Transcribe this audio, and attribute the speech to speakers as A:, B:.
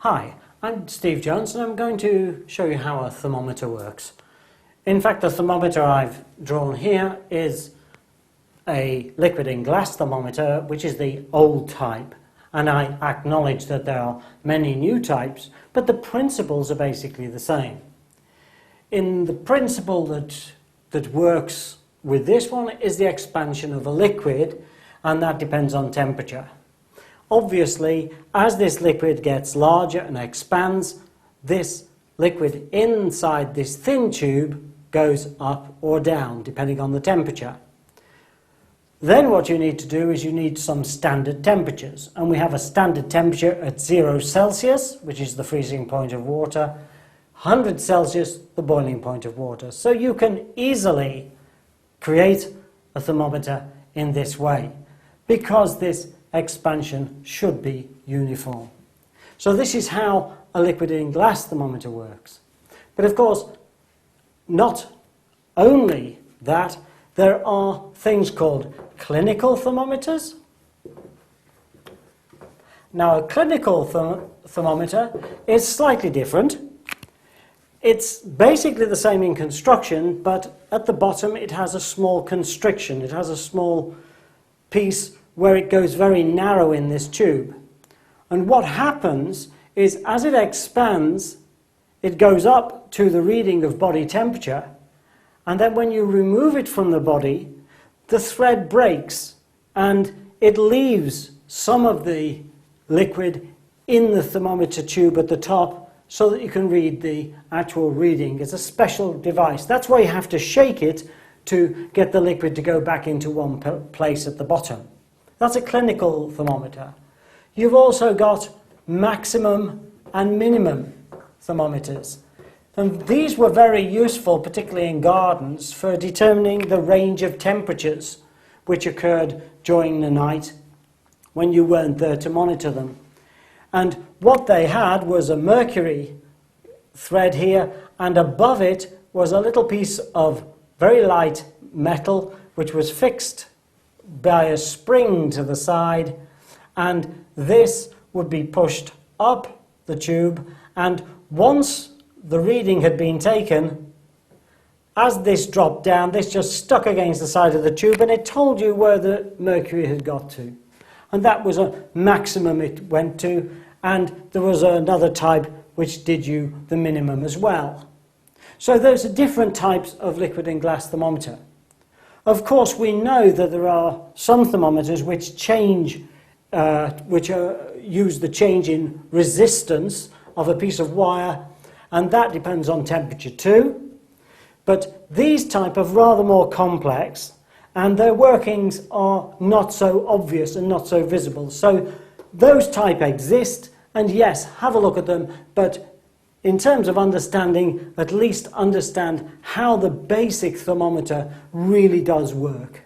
A: Hi, I'm Steve Jones and I'm going to show you how a thermometer works. In fact, the thermometer I've drawn here is a liquid in glass thermometer, which is the old type. And I acknowledge that there are many new types, but the principles are basically the same. In the principle that works with this one is the expansion of a liquid, and that depends on temperature. Obviously, as this liquid gets larger and expands, this liquid inside this thin tube goes up or down, depending on the temperature. Then what you need to do is you need some standard temperatures. And we have a standard temperature at 0 Celsius, which is the freezing point of water, 100 Celsius, the boiling point of water. So you can easily create a thermometer in this way, because this expansion should be uniform. So this is how a liquid in glass thermometer works. But of course, not only that, there are things called clinical thermometers. Now, a clinical thermometer is slightly different. It's basically the same in construction, but at the bottom it has a small constriction. It has a small piece where it goes very narrow in this tube. And what happens is, as it expands, it goes up to the reading of body temperature, and then when you remove it from the body, the thread breaks and it leaves some of the liquid in the thermometer tube at the top so that you can read the actual reading. It's a special device. That's why you have to shake it to get the liquid to go back into one place at the bottom. That's a clinical thermometer. You've also got maximum and minimum thermometers. And these were very useful, particularly in gardens, for determining the range of temperatures which occurred during the night when you weren't there to monitor them. And what they had was a mercury thread here, and above it was a little piece of very light metal which was fixed by a spring to the side, and this would be pushed up the tube, and once the reading had been taken, as this dropped down, this just stuck against the side of the tube and it told you where the mercury had got to. And that was a maximum it went to, and there was another type which did you the minimum as well. So those are different types of liquid and glass thermometer. Of course, we know that there are some thermometers which change, use the change in resistance of a piece of wire, and that depends on temperature too. But these type are rather more complex, and their workings are not so obvious and not so visible. So those type exist, and yes, have a look at them, but in terms of understanding, at least understand how the basic thermometer really does work.